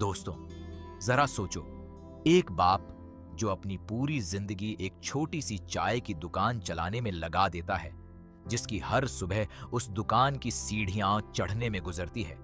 दोस्तों, जरा सोचो, एक बाप जो अपनी पूरी जिंदगी एक छोटी सी चाय की दुकान चलाने में लगा देता है, जिसकी हर सुबह उस दुकान की सीढ़ियां चढ़ने में गुजरती है,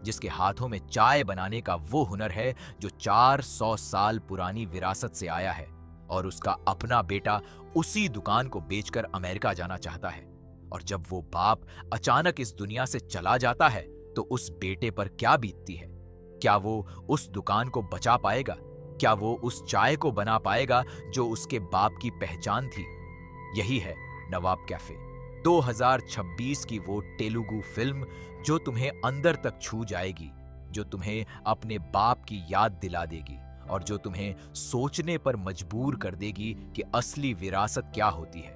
जिसके हाथों में चाय बनाने का वो हुनर है जो 400 साल पुरानी विरासत से आया है, और उसका अपना बेटा उसी दुकान को बेचकर अमेरिका जाना चाहता है। और जब वो बाप अचानक इस दुनिया से चला जाता है तो उस बेटे पर क्या बीतती है? क्या वो उस दुकान को बचा पाएगा? क्या वो उस चाय को बना पाएगा जो उसके बाप की पहचान थी? यही है नवाब कैफे, 2026 की वो तेलुगु फिल्म जो तुम्हें अंदर तक छू जाएगी, जो तुम्हें अपने बाप की याद दिला देगी और जो तुम्हें सोचने पर मजबूर कर देगी कि असली विरासत क्या होती है।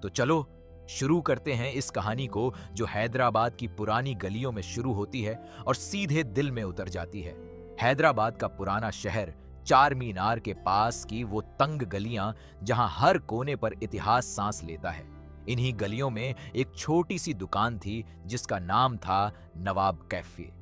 तो चलो शुरू करते हैं इस कहानी को, जो हैदराबाद की पुरानी गलियों में शुरू होती है और सीधे दिल में उतर जाती है। हैदराबाद का पुराना शहर, चार मीनार के पास की वो तंग गलियां जहां हर कोने पर इतिहास सांस लेता है। इन्हीं गलियों में एक छोटी सी दुकान थी जिसका नाम था नवाब कैफे।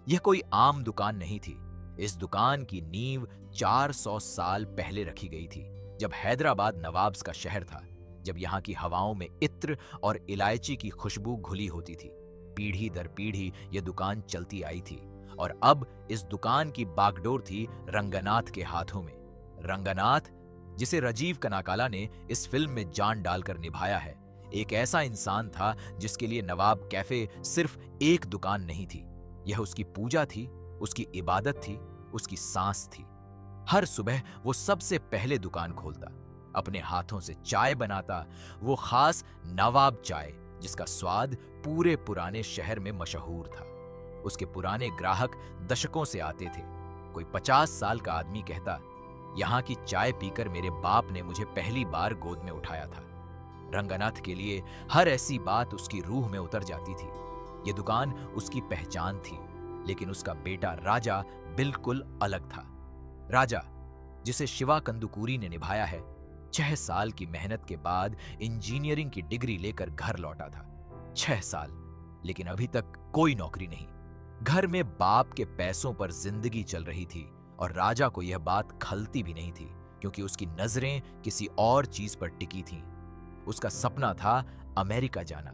यह कोई आम दुकान नहीं थी। इस दुकान की नींव 400 साल पहले रखी गई थी, जब हैदराबाद नवाब्स का शहर था, जब यहाँ की हवाओं में इत्र और इलायची की खुशबू घुली होती थी। पीढ़ी दर पीढ़ी यह दुकान चलती आई थी और अब इस दुकान की बागडोर थी रंगनाथ के हाथों में। रंगनाथ, जिसे राजीव कनाकाला ने इस फिल्म में जान डालकर निभाया है, एक ऐसा इंसान था जिसके लिए नवाब कैफे सिर्फ एक दुकान नहीं थी। यह उसकी पूजा थी, उसकी इबादत थी, उसकी सांस थी। हर सुबह वो सबसे पहले दुकान खोलता, अपने हाथों से चाय बनाता, वो खास नवाब चाय जिसका स्वाद पूरे पुराने शहर में मशहूर था। उसके पुराने ग्राहक दशकों से आते थे। कोई 50 साल का आदमी कहता, यहाँ की चाय पीकर मेरे बाप ने मुझे पहली बार गोद में उठाया था। रंगनाथ के लिए हर ऐसी बात उसकी रूह में उतर जाती थी। ये दुकान उसकी पहचान थी, लेकिन उसका बेटा राजा बिल्कुल अलग था। राजा, जिसे शिवा कंदुकूरी ने निभाया है, 6 साल की मेहनत के बाद इंजीनियरिंग की डिग्री लेकर घर लौटा था। 6 साल, लेकिन अभी तक कोई नौकरी नहीं। घर में बाप के पैसों पर जिंदगी चल रही थी और राजा को यह बात खलती भी नहीं थी, क्योंकि उसकी नजरें किसी और चीज पर टिकी थीं। उसका सपना था अमेरिका जाना,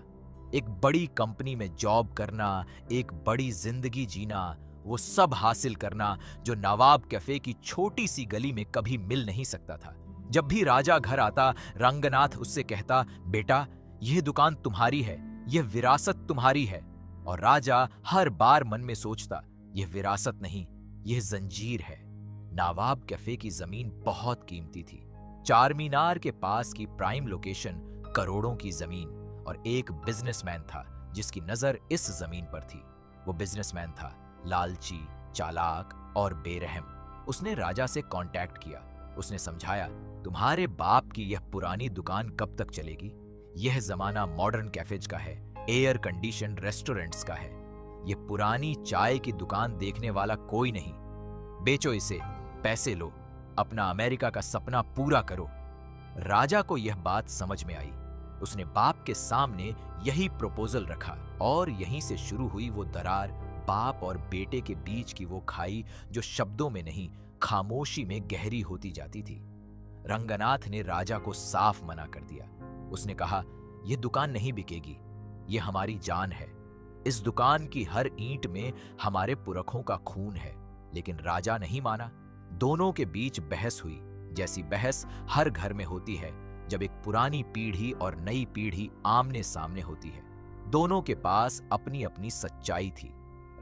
एक बड़ी कंपनी में जॉब करना, एक बड़ी जिंदगी जीना, वो सब हासिल करना जो नवाब कैफे की छोटी सी गली में कभी मिल नहीं सकता था। जब भी राजा घर आता, रंगनाथ उससे कहता, बेटा, यह दुकान तुम्हारी है, यह विरासत तुम्हारी है। और राजा हर बार मन में सोचता, यह विरासत नहीं, यह जंजीर है। नवाब कैफे की जमीन बहुत कीमती थी। चार मीनार के पास की प्राइम लोकेशन, करोड़ों की जमीन, और एक बिजनेसमैन था जिसकी नजर इस जमीन पर थी। वो बिजनेसमैन था लालची, चालाक और बेरहम। उसने राजा से कांटेक्ट किया। उसने समझाया, तुम्हारे बाप की यह पुरानी दुकान कब तक चलेगी? यह जमाना मॉडर्न कैफेज का है, एयर कंडीशन रेस्टोरेंट्स का है। यह पुरानी चाय की दुकान देखने वाला कोई नहीं। बेचो इसे, पैसे लो, अपना अमेरिका का सपना पूरा करो। राजा को यह बात समझ में आई। उसने बाप के सामने यही प्रपोजल रखा और यहीं से शुरू हुई वो दरार, बाप और बेटे के बीच की वो खाई जो शब्दों में नहीं, खामोशी में गहरी होती जाती थी। रंगनाथ ने राजा को साफ मना कर दिया। उसने कहा, यह दुकान नहीं बिकेगी, यह हमारी जान है। इस दुकान की हर ईंट में हमारे पुरखों का खून है। लेकिन राजा नहीं माना। दोनों के बीच बहस हुई, जैसी बहस हर घर में होती है जब एक पुरानी पीढ़ी और नई पीढ़ी आमने सामने होती है। दोनों के पास अपनी अपनी सच्चाई थी।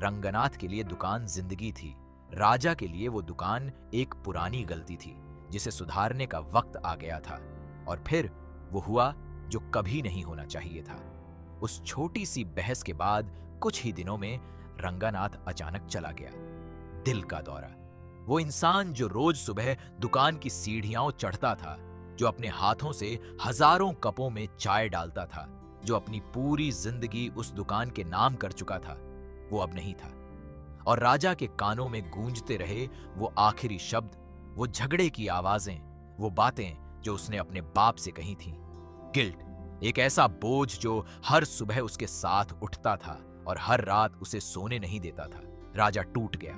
रंगनाथ के लिए दुकान जिंदगी थी, राजा के लिए वो दुकान एक पुरानी गलती थी जिसे सुधारने का वक्त आ गया था। और फिर वो हुआ जो कभी नहीं होना चाहिए था। उस छोटी सी बहस के बाद कुछ ही दिनों में रंगनाथ अचानक चला गया। दिल का दौरा। वो इंसान जो रोज सुबह दुकान की सीढ़ियां चढ़ता था, जो अपने हाथों से हजारों कपों में चाय डालता था, जो अपनी पूरी जिंदगी उस दुकान के नाम कर चुका था, वो अब नहीं था। और राजा के कानों में गूंजते रहे वो आखिरी शब्द, वो झगड़े की आवाजें, वो बातें जो उसने अपने बाप से कही थीं। गिल्ट, एक ऐसा बोझ जो हर सुबह उसके साथ उठता था और हर रात उसे सोने नहीं देता था। राजा टूट गया।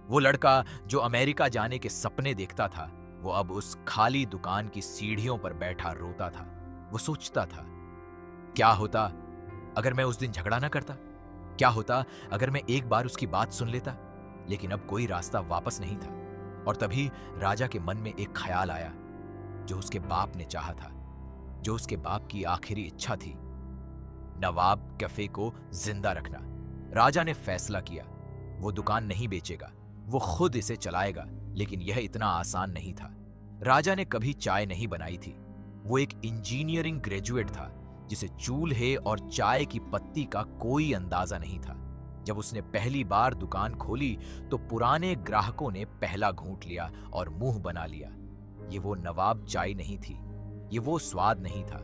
वो लड़का जो अमेरिका जाने के सपने देखता था, वो अब उस खाली दुकान की सीढ़ियों पर बैठा रोता था। वो सोचता था, क्या होता अगर मैं उस दिन झगड़ा ना करता? क्या होता अगर मैं एक बार उसकी बात सुन लेता? लेकिन अब कोई रास्ता वापस नहीं था। और तभी राजा के मन में एक ख्याल आया जो उसके बाप ने चाहा था, जो उसके बाप की आखिरी इच्छा थी, नवाब कैफे को जिंदा रखना। राजा ने फैसला किया, वो दुकान नहीं बेचेगा, वो खुद इसे चलाएगा। लेकिन यह इतना आसान नहीं था। राजा ने कभी चाय नहीं बनाई थी। वो एक इंजीनियरिंग ग्रेजुएट था जिसे चूल्हे और चाय की पत्ती का कोई अंदाजा नहीं था। जब उसने पहली बार दुकान खोली तो पुराने ग्राहकों ने पहला घूंट लिया और मुंह बना लिया। ये वो नवाब चाय नहीं थी, ये वो स्वाद नहीं था।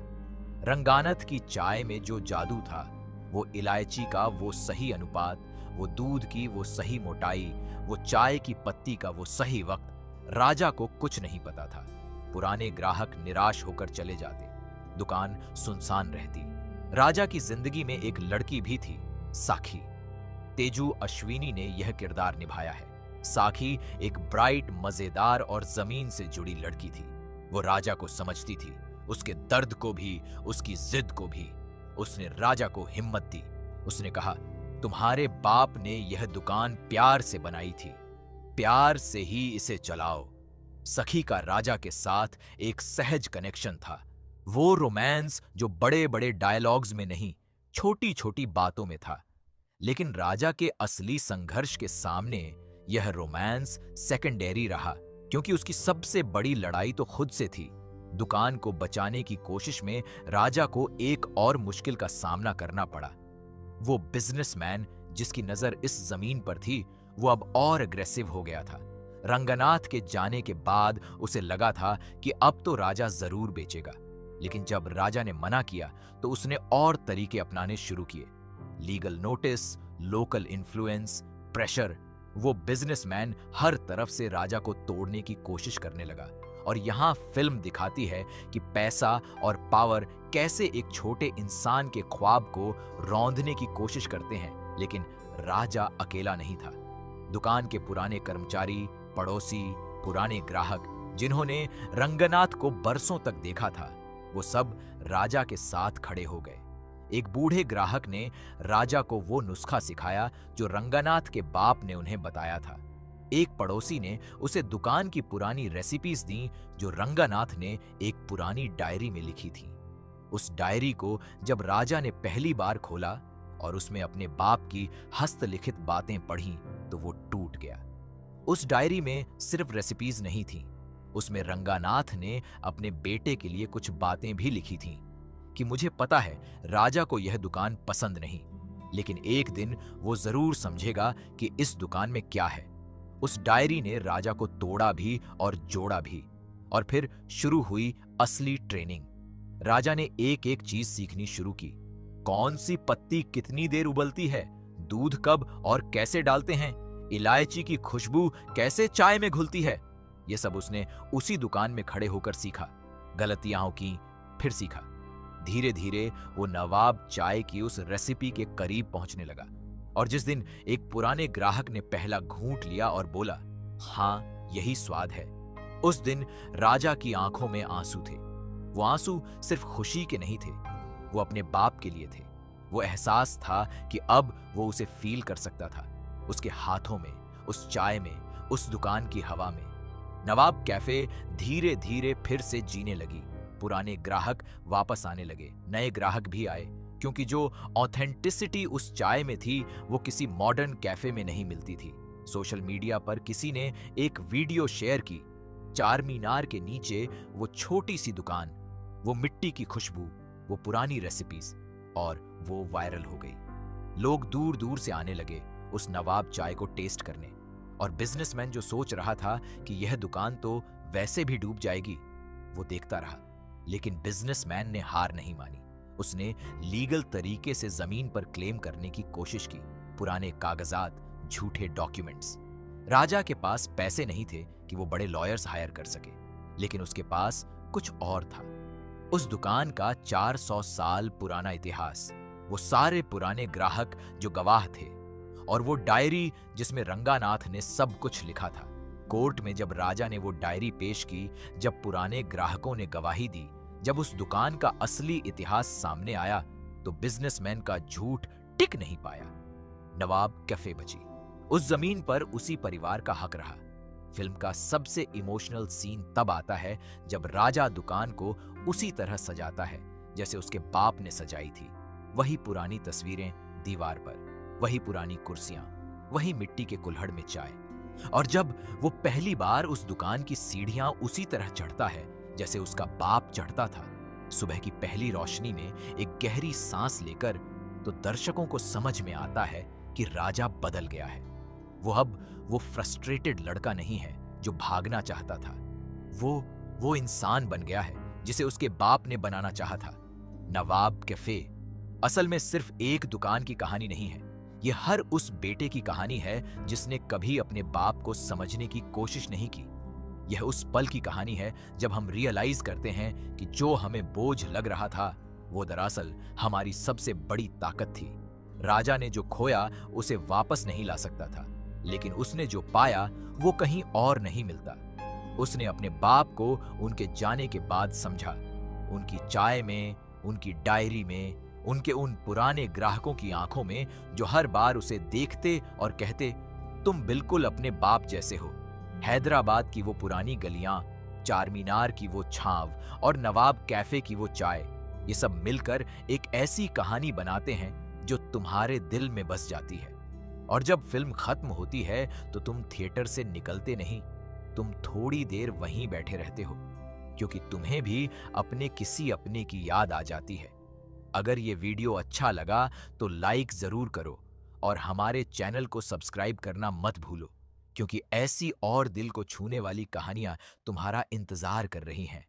रंगानत की चाय में जो जादू था, वो इलायची का वो सही अनुपात, वो दूध की वो सही मोटाई, वो चाय की पत्ती का वो सही वक्त, राजा को कुछ नहीं पता था। पुराने ग्राहक निराश होकर चले जाते, दुकान सुनसान रहती। राजा की जिंदगी में एक लड़की भी थी, साखी। तेजू अश्विनी ने यह किरदार निभाया है। साखी एक ब्राइट, मजेदार और जमीन से जुड़ी लड़की थी। वो राजा को समझती थी, उसके दर्द को भी, उसकी जिद को भी। उसने राजा को हिम्मत दी। उसने कहा, तुम्हारे बाप ने यह दुकान प्यार से बनाई थी, प्यार से ही इसे चलाओ। सखी का राजा के साथ एक सहज कनेक्शन था। वो रोमांस जो बड़े बड़े डायलॉग्स में नहीं, छोटी छोटी बातों में था। लेकिन राजा के असली संघर्ष के सामने यह रोमांस सेकेंडरी रहा, क्योंकि उसकी सबसे बड़ी लड़ाई तो खुद से थी। दुकान को बचाने की कोशिश में राजा को एक और मुश्किल का सामना करना पड़ा। वो बिजनेसमैन जिसकी नजर इस जमीन पर थी, वो अब और अग्रेसिव हो गया था। रंगनाथ के जाने के बाद उसे लगा था कि अब तो राजा जरूर बेचेगा। लेकिन जब राजा ने मना किया तो उसने और तरीके अपनाने शुरू किए। Legal notice, local influence, pressure. वो बिजनेसमैन हर तरफ से राजा को तोड़ने की कोशिश करने लगा। और यहां फिल्म दिखाती है कि पैसा और पावर कैसे एक छोटे इंसान के ख्वाब को रौंदने की कोशिश करते हैं। लेकिन राजा अकेला नहीं था। दुकान के पुराने कर्मचारी, पड़ोसी, पुराने ग्राहक जिन्होंने रंगनाथ को बरसों तक देखा था, वो सब राजा के साथ खड़े हो गए। एक बूढ़े ग्राहक ने राजा को वो नुस्खा सिखाया जो रंगनाथ के बाप ने उन्हें बताया था। एक पड़ोसी ने उसे दुकान की पुरानी रेसिपीज दी जो रंगनाथ ने एक पुरानी डायरी में लिखी थी। उस डायरी को जब राजा ने पहली बार खोला और उसमें अपने बाप की हस्तलिखित बातें पढ़ी तो वो टूट गया। उस डायरी में सिर्फ रेसिपीज नहीं थी, उसमें रंगनाथ ने अपने बेटे के लिए कुछ बातें भी लिखी थीं कि मुझे पता है राजा को यह दुकान पसंद नहीं, लेकिन एक दिन वो जरूर समझेगा कि इस दुकान में क्या है। उस डायरी ने राजा को तोड़ा भी और जोड़ा भी। और फिर शुरू हुई असली ट्रेनिंग। राजा ने एक एक चीज सीखनी शुरू की। कौन सी पत्ती कितनी देर उबलती है, दूध कब और कैसे डालते हैं, इलायची की खुशबू कैसे चाय में घुलती है। यह सब उसने उसी दुकान में खड़े होकर सीखा। गलतियां की, फिर सीखा। धीरे धीरे वो नवाब चाय की उस रेसिपी के करीब पहुंचने लगा। और जिस दिन एक पुराने ग्राहक ने पहला घूंट लिया और बोला, हाँ यही स्वाद है, उस दिन राजा की आंखों में आंसू थे। वो आंसू सिर्फ खुशी के नहीं थे, वो अपने बाप के लिए थे। वो एहसास था कि अब वो उसे फील कर सकता था, उसके हाथों में, उस चाय में, उस दुकान की हवा में। नवाब कैफे धीरे धीरे फिर से जीने लगी। पुराने ग्राहक वापस आने लगे, नए ग्राहक भी आए, क्योंकि जो ऑथेंटिसिटी उस चाय में थी वो किसी मॉडर्न कैफे में नहीं मिलती थी। सोशल मीडिया पर किसी ने एक वीडियो शेयर की, चार मीनार के नीचे वो छोटी सी दुकान, वो मिट्टी की खुशबू, वो पुरानी रेसिपीज, और वो वायरल हो गई। लोग दूर दूर से आने लगे उस नवाब चाय को टेस्ट करने। और बिजनेसमैन जो सोच रहा था कि यह दुकान तो वैसे भी डूब जाएगी, वो देखता रहा। लेकिन बिजनेसमैन ने हार नहीं मानी। उसने लीगल तरीके से जमीन पर क्लेम करने की कोशिश की। पुराने कागजात, झूठे डॉक्यूमेंट्स। राजा के पास पैसे नहीं थे कि वो बड़े लॉयर्स हायर कर सके, लेकिन उसके पास कुछ और था। उस दुकान का 400 साल पुराना इतिहास, वो सारे पुराने ग्राहक जो गवाह थे, और वो डायरी जिसमें रंगानाथ ने सब कुछ लिखा था। कोर्ट में जब राजा ने वो डायरी पेश की, जब पुराने ग्राहकों ने गवाही दी, जब उस दुकान का असली इतिहास सामने आया, तो बिजनेसमैन का झूठ टिक नहीं पाया। नवाब कैफे बची। उस जमीन पर उसी परिवार का हक रहा। फिल्म का सबसे इमोशनल सीन तब आता है जब राजा दुकान को उसी तरह सजाता है जैसे उसके बाप ने सजाई थी। वही पुरानी तस्वीरें दीवार पर, वही पुरानी कुर्सियां, वही मिट्टी के कुल्हड़ में चाय। और जब वो पहली बार उस दुकान की सीढ़ियां उसी तरह चढ़ता है जैसे उसका बाप चढ़ता था, सुबह की पहली रोशनी में एक गहरी सांस लेकर, तो दर्शकों को समझ में आता है कि राजा बदल गया है। वो फ्रस्ट्रेटेड लड़का नहीं है जो भागना चाहता था। वो इंसान बन गया है जिसे उसके बाप ने बनाना चाहा था। नवाब कैफे असल में सिर्फ एक दुकान की कहानी नहीं है। ये हर उस बेटे की कहानी है जिसने कभी अपने बाप को समझने की कोशिश नहीं की। यह उस पल की कहानी है जब हम रियलाइज करते हैं कि जो हमें बोझ लग रहा था, वो दरअसल हमारी सबसे बड़ी ताकत थी। राजा ने जो खोया उसे वापस नहीं ला सकता था, लेकिन उसने जो पाया वो कहीं और नहीं मिलता। उसने अपने बाप को उनके जाने के बाद समझा, उनकी चाय में, उनकी डायरी में, उनके उन पुराने ग्राहकों की आंखों में जो हर बार उसे देखते और कहते, तुम बिल्कुल अपने बाप जैसे हो। हैदराबाद की वो पुरानी गलियां, चारमीनार की वो छांव और नवाब कैफे की वो चाय, ये सब मिलकर एक ऐसी कहानी बनाते हैं जो तुम्हारे दिल में बस जाती है। और जब फिल्म खत्म होती है तो तुम थिएटर से निकलते नहीं, तुम थोड़ी देर वहीं बैठे रहते हो, क्योंकि तुम्हें भी अपने किसी अपने की याद आ जाती है। अगर ये वीडियो अच्छा लगा तो लाइक जरूर करो और हमारे चैनल को सब्सक्राइब करना मत भूलो, क्योंकि ऐसी और दिल को छूने वाली कहानियां तुम्हारा इंतजार कर रही हैं।